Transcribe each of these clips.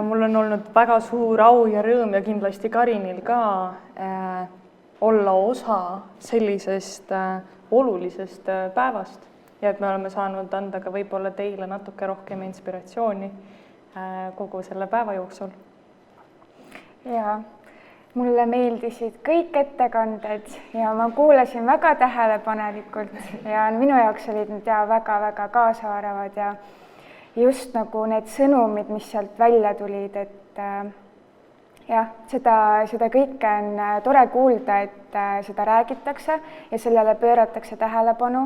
Mul on olnud väga suur au ja rõõm ja kindlasti Karinil ka olla osa sellisest olulisest päevast ja et me oleme saanud anda ka võib-olla teile natuke rohkem inspiratsiooni kogu selle päeva jooksul. Ja mulle meeldisid kõik ettekanded ja ma kuulasin väga tähelepanelikult ja minu jaoks olid need väga-väga kaasaaravad ja just nagu need sõnumid, mis sealt välja tulid, et jah, seda kõike on tore kuulda, et seda räägitakse ja sellele pööratakse tähelepanu,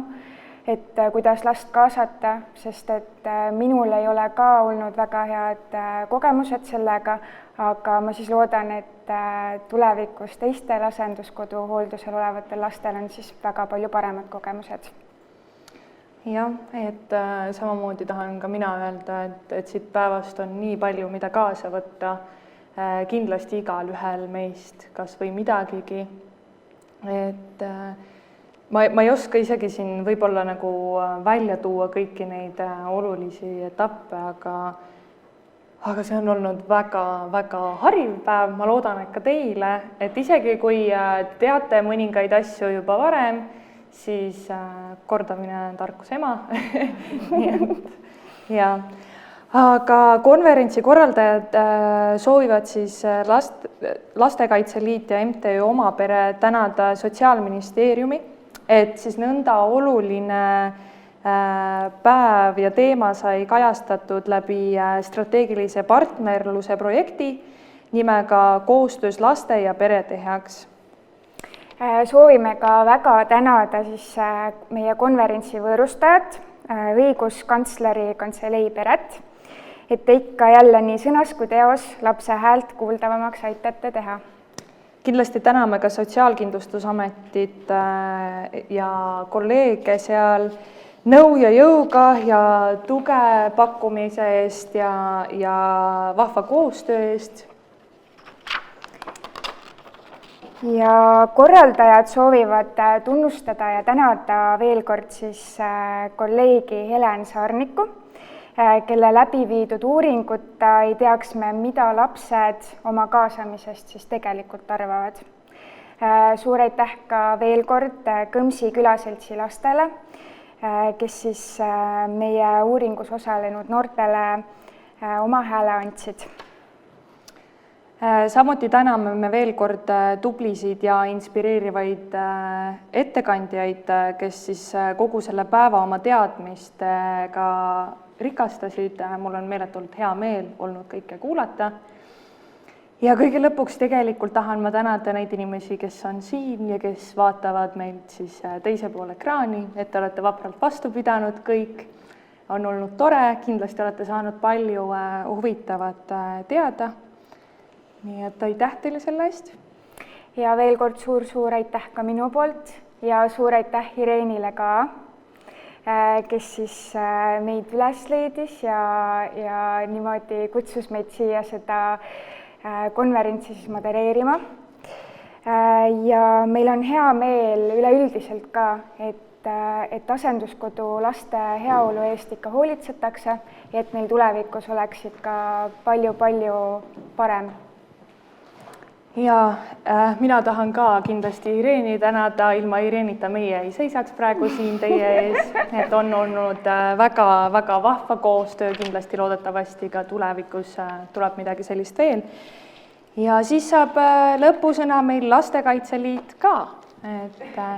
et kuidas last kaasata, sest et minul ei ole ka olnud väga head kogemused sellega, aga ma siis loodan, et tulevikus teistel asenduskodu hooldusel olevatel lastel on siis väga palju paremad kogemused. Jah, et samamoodi tahan ka mina öelda, et siit päevast on nii palju, mida kaasa võtta, kindlasti igal ühel meist kas või midagigi. Et ma ei oska isegi siin võib-olla nagu välja tuua kõiki neid olulisi etappe, aga see on olnud väga-väga hariv päev, ma loodan, et ka teile, et isegi kui teate mõningaid asju juba varem, siis kordamine on tarkuse ema. Ja. Aga konverentsi korraldajad soovivad siis Lastekaitse Liit ja MTÜ Oma Pere tänada Sotsiaalministeeriumi, et siis nõnda oluline päev ja teema sai kajastatud läbi strateegilise partnerluse projekti nimega Koostöös laste ja perede heaks. Soovime ka väga tänada siis meie konverentsi võõrustajat, õiguskantsleri kantselei Peret, et te ikka jälle nii sõnas kui teos lapse häält kuuldavamaks aitate teha. Kindlasti täname ka Sotsiaalkindlustusametit ja kolleege seal nõu ja jõuga ja tuge pakkumise eest ja vahva koostöö eest. Ja korraldajad soovivad tunnustada ja tänada veel kord siis kolleegi Helen Saarniku, kelle läbi viidud uuringuta ei teaks me, mida lapsed oma kaasamisest siis tegelikult arvavad. Suur aitäh ka veel kord Kõmsi külaseltsi lastele, kes siis meie uuringus osalenud noortele oma hääle andsid. Samuti täname me veel kord tublisid ja inspireerivaid ettekandjaid, kes siis kogu selle päeva oma teadmistega rikastasid. Mul on meeletult hea meel olnud kõike kuulata. Ja kõige lõpuks tegelikult tahan ma tänada neid inimesi, kes on siin ja kes vaatavad meilt siis teise pool ekraani, et te olete vapralt vastu pidanud kõik. On olnud tore, kindlasti olete saanud palju huvitavat teada. Nii et aitäh teile selle eest. Ja veel kord suur aitäh ka minu poolt ja suur aitäh Irenile ka, kes siis meid üles leidis ja niimoodi kutsus meid siia seda konverentsi siis modereerima. Ja meil on hea meel üleüldiselt ka, et asenduskodu laste heaolu eest ikka hoolitsetakse ja et neil tulevikus oleksid ka palju-palju parem. Ja mina tahan ka kindlasti Ireni tänada, ilma Irenita meie ei seisaks praegu siin teie ees, et on olnud väga vahva koostöö, kindlasti loodetavasti ka tulevikus tuleb midagi sellist veel. Ja siis saab lõpusõna meil Lastekaitse Liit ka.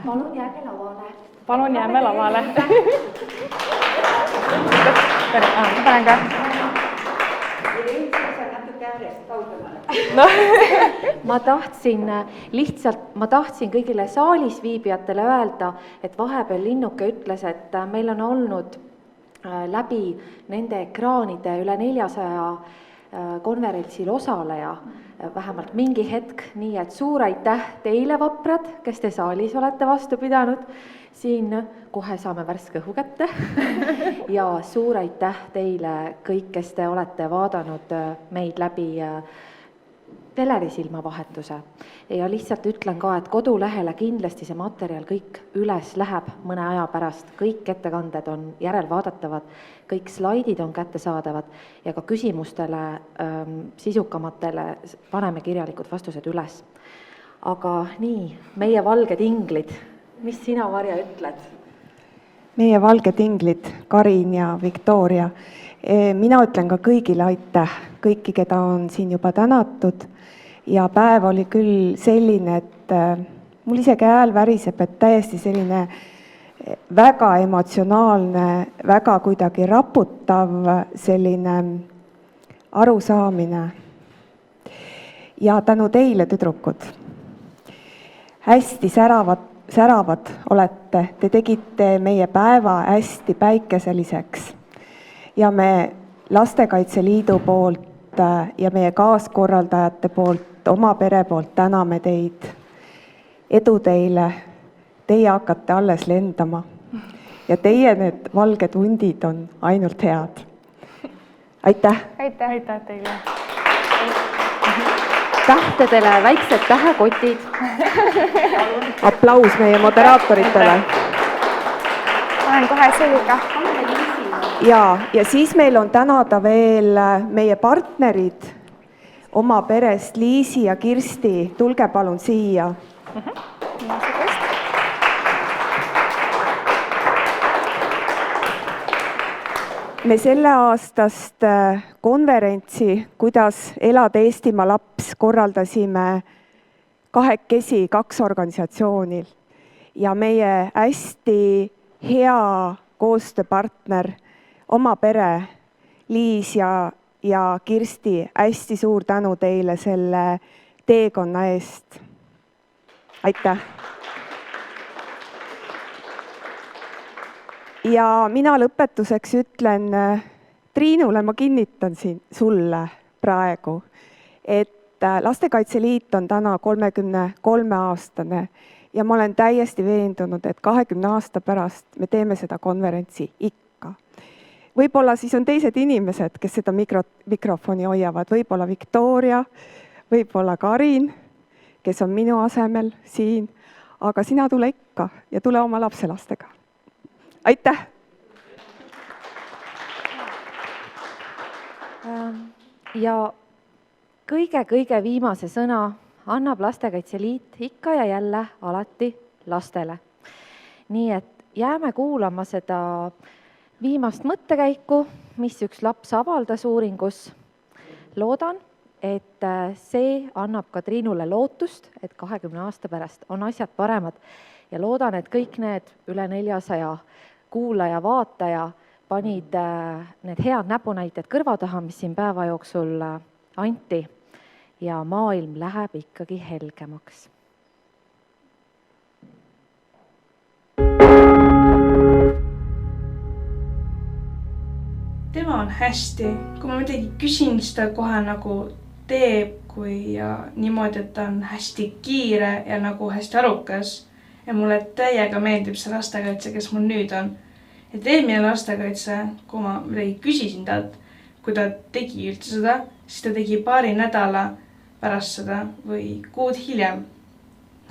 Palun jääme lavale. Palun jääme lavale. Tänan ka. Ma tahtsin kõigile saalis viibijatele öelda, et vahepeal Linnuke ütles, et meil on olnud läbi nende ekraanide üle 400 konverentsil osaleja vähemalt mingi hetk, nii et suur aitäh teile, vaprad, kes te saalis olete vastu pidanud. Siin kohe saame värske õhu kätte ja suur aitäh teile kõik, kes te olete vaadanud meid läbi telerisilmavahetuse ja lihtsalt ütlen ka, et kodulehele kindlasti see materjal kõik üles läheb mõne aja pärast, kõik ettekanded on järelvaadatavad, kõik slaidid on kättesaadavad ja ka küsimustele, sisukamatele paneme kirjalikud vastused üles. Aga nii, meie valged inglid, mis sina, Varja, ütled? Meie valged inglid, Karin ja Viktoria. Mina ütlen ka kõigile aitäh, kõiki, keda on siin juba tänatud ja päev oli küll selline, et mul isegi hääl väriseb, et täiesti selline väga emotsionaalne, väga kuidagi raputav selline arusaamine. Ja tänu teile, tüdrukud, hästi säravad olete, te tegite meie päeva hästi päikeseliseks. Ja me Lastekaitse Liidu poolt ja meie kaaskorraldajate poolt, oma pere poolt täname teid. Edu teile, teie hakkate alles lendama ja teie need valged hundid on ainult head. Aitäh! Aitäh teile! Tähtedele väiksed tähekotid. Aplaus meie moderaatoritele. Olen kohe selga. Ja siis meil on tänada veel meie partnerid oma perest, Liisi ja Kirsti. Tulge palun siia. Me selle aastast konverentsi, kuidas elada Eestimaa laps, korraldasime kahekesi 2 organisatsioonil ja meie hästi hea koostööpartner, oma pere, Liis ja Kirsti, hästi suur tänu teile selle teekonna eest. Aitäh! Ja mina lõpetuseks ütlen Triinule, ma kinnitan sulle praegu, et Lastekaitse Liit on täna 33-aastane ja ma olen täiesti veendunud, et 20 aasta pärast me teeme seda konverentsi ikka. Võib-olla siis on teised inimesed, kes seda mikrofoni hoiavad, võib-olla Viktoria, võib-olla Karin, kes on minu asemel siin, aga sina tule ikka ja tule oma lapselastega. Aitäh! Ja kõige viimase sõna annab Lastekaitse Liit ikka ja jälle alati lastele. Nii et jääme kuulama seda viimast mõttekäiku, mis üks laps avaldas uuringus. Loodan, et see annab ka Triinule lootust, et 20 aasta pärast on asjad paremad ja loodan, et kõik need üle 400 kuulaja, vaataja panid need head näpunäited kõrva taha, mis siin päeva jooksul anti ja maailm läheb ikkagi helgemaks. Tema on hästi, kui ma midagi küsin, siis ta kohe nagu teeb, kui ja niimoodi, et ta on hästi kiire ja nagu hästi arukas. Ja mulle täiega meeldib see lastekaitse, kes mul nüüd on. Et eelmine lastekaitse, kui ma midagi küsisin talt, kui ta tegi üldse seda, siis ta tegi paari nädala pärast seda või kuud hiljem.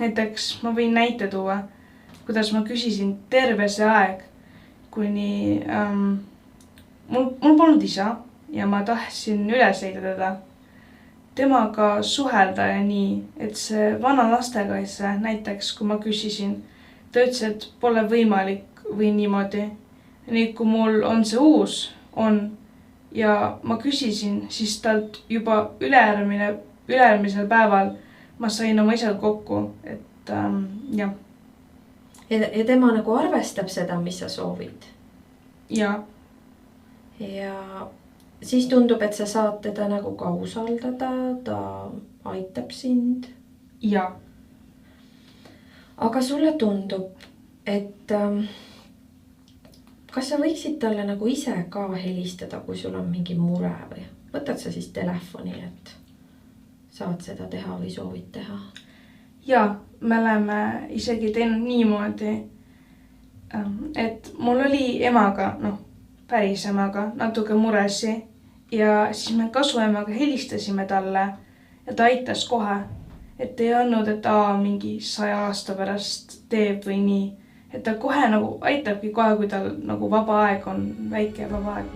Näiteks ma võin näite tuua, kuidas ma küsisin terve see aeg, kuni mul polnud isa ja ma tahtsin üles leida teda. Temaga suhelda ja nii, et see vana lastekaitse, näiteks kui ma küsisin, ta ütles, et pole võimalik või niimoodi. Nii kui mul on see uus on ja ma küsisin, siis talt juba ülearmisel päeval ma sain oma isaga kokku, et jah. Ja tema nagu arvestab seda, mis sa soovid? Ja siis tundub, et sa saad teda nagu ka usaldada, ta aitab sind. Ja. Aga sulle tundub, et kas sa võiksid talle nagu ise ka helistada, kui sul on mingi mure või võtad sa siis telefoni, et saad seda teha või soovid teha? Ja, me oleme isegi teinud niimoodi, et mul oli emaga, päris emaga natuke muresi ja siis me kasuemaga helistasime talle ja ta aitas kohe. Et ei olnud, et mingi 100 aasta pärast teeb või nii. Et ta kohe nagu aitabki kohe, kui tal nagu vaba aeg on, väike vaba aeg.